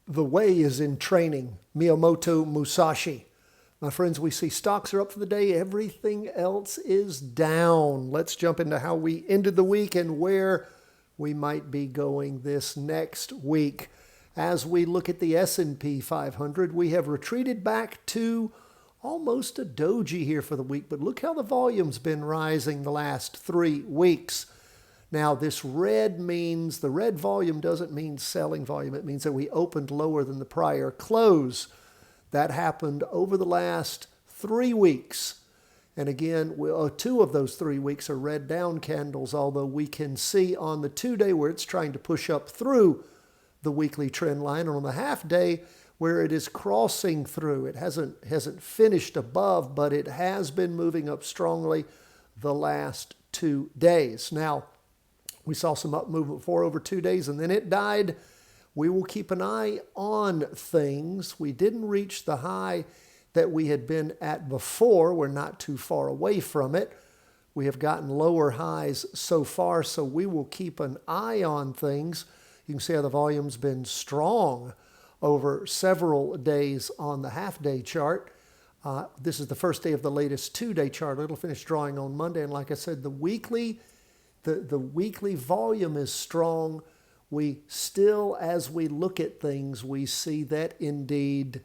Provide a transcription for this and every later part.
The way is in training. Miyamoto Musashi. My friends, we see stocks are up for the day. Everything else is down. Let's jump into how we ended the week and where we might be going this next week. As we look at the S&P 500, we have retreated back to almost a doji here for the week. But look how the volume's been rising the last 3 weeks. Now, this red means, the red volume doesn't mean selling volume. It means that we opened lower than the prior close. That happened over the last 3 weeks. And again, 2 of those 3 weeks are red down candles, although we can see on the 2-day where it's trying to push up through the weekly trend line, and on the half-day where it is crossing through. It hasn't finished above, but it has been moving up strongly the last 2 days. Now, we saw some up movement for over 2 days, and then it died. We will keep an eye on things. We didn't reach the high that we had been at before. We're not too far away from it. We have gotten lower highs so far, so we will keep an eye on things. You can see how the volume's been strong over several days on the half-day chart. This is the first day of the latest 2-day chart. It'll finish drawing on Monday, and like I said, the weekly volume is strong. We still, as we look at things, we see that indeed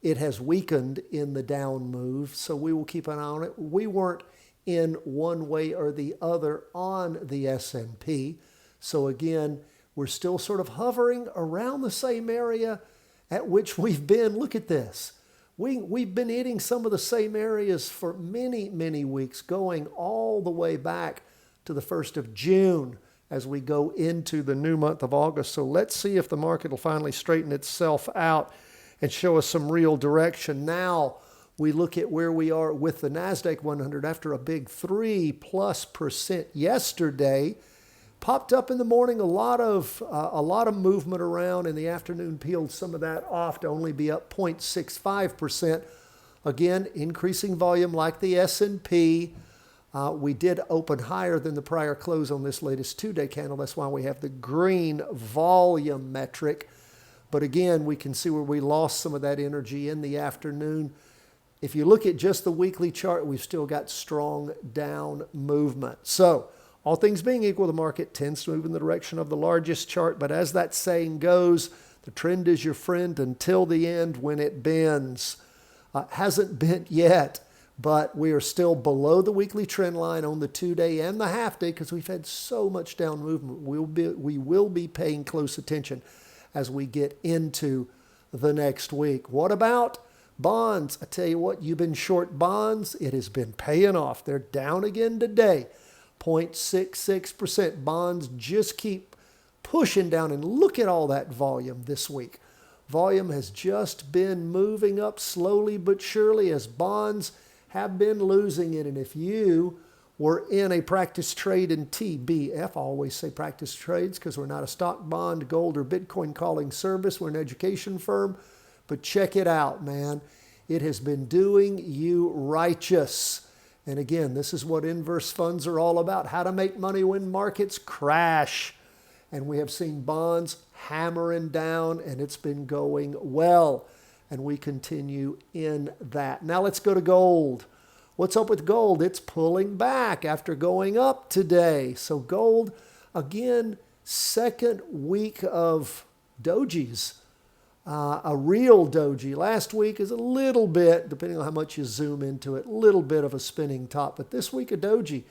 it has weakened in the down move, so we will keep an eye on it. We weren't in one way or the other on the S&P, so again, we're still sort of hovering around the same area at which we've been. Look at this. We've been hitting some of the same areas for many, many weeks, going all the way back to the 1st of June as we go into the new month of August. So let's see if the market will finally straighten itself out and show us some real direction. Now we look at where we are with the NASDAQ 100 after a big 3+% yesterday. Popped up in the morning, a lot of movement around. In the afternoon, peeled some of that off to only be up 0.65%. Again, increasing volume like the S&P. We did open higher than the prior close on this latest 2-day candle. That's why we have the green volume metric. But again, we can see where we lost some of that energy in the afternoon. If you look at just the weekly chart, we've still got strong down movement. So, all things being equal, the market tends to move in the direction of the largest chart. But as that saying goes, the trend is your friend until the end when it bends. Hasn't bent yet, but we are still below the weekly trend line on the 2-day and the half-day because we've had so much down movement. We will be paying close attention as we get into the next week. What about bonds? I tell you what, you've been short bonds. It has been paying off. They're down again today. 0.66%. Bonds just keep pushing down, and look at all that volume this week. Volume has just been moving up slowly but surely as bonds have been losing it. And if you were in a practice trade in TBF, I always say practice trades because we're not a stock, bond, gold, or Bitcoin calling service. We're an education firm. But check it out, man. It has been doing you righteous. And again, this is what inverse funds are all about, how to make money when markets crash. And we have seen bonds hammering down, and it's been going well. And we continue in that. Now let's go to gold. What's up with gold? It's pulling back after going up today. So gold, again, second week of dojis. A real doji. Last week is a little bit, depending on how much you zoom into it, a little bit of a spinning top. But this week a doji.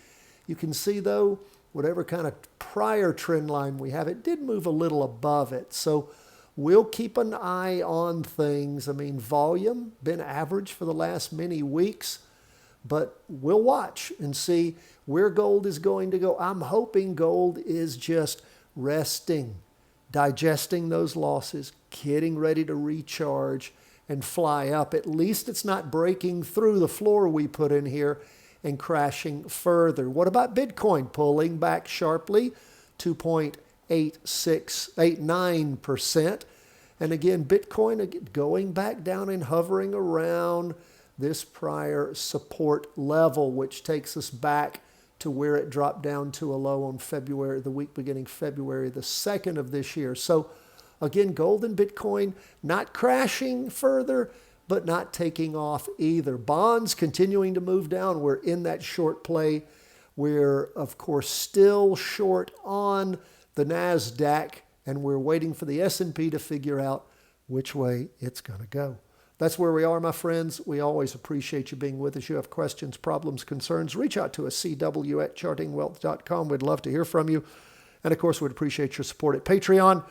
You can see, though, whatever kind of prior trend line we have, it did move a little above it. So we'll keep an eye on things. I mean, volume, been average for the last many weeks. But we'll watch and see where gold is going to go. I'm hoping gold is just resting, digesting those losses, getting ready to recharge and fly up. At least it's not breaking through the floor we put in here and crashing further. What about Bitcoin? Pulling back sharply, 2.89%. And again, Bitcoin going back down and hovering around this prior support level, which takes us back to where it dropped down to a low on the week beginning February the 2nd of this year. So Again, gold and Bitcoin not crashing further, but not taking off either. Bonds continuing to move down. We're in that short play. We're, of course, still short on the NASDAQ, and we're waiting for the S&P to figure out which way it's going to go. That's where we are, my friends. We always appreciate you being with us. You have questions, problems, concerns, reach out to us, cw@chartingwealth.com. We'd love to hear from you. And, of course, we'd appreciate your support at Patreon.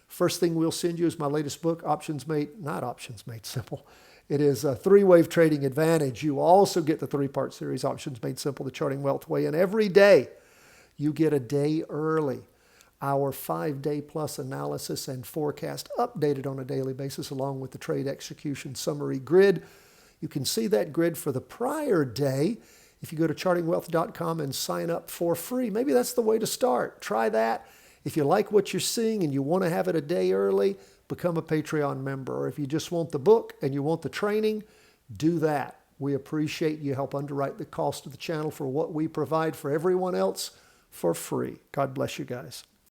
First thing we'll send you is my latest book, not Options Made Simple. It is a three-wave trading advantage. You also get the three-part series, Options Made Simple, the Charting Wealth Way. And every day, you get a day early. Our 5-day plus analysis and forecast updated on a daily basis along with the trade execution summary grid. You can see that grid for the prior day if you go to chartingwealth.com and sign up for free. Maybe that's the way to start. Try that. If you like what you're seeing and you want to have it a day early, become a Patreon member. Or if you just want the book and you want the training, do that. We appreciate you help underwrite the cost of the channel for what we provide for everyone else for free. God bless you guys.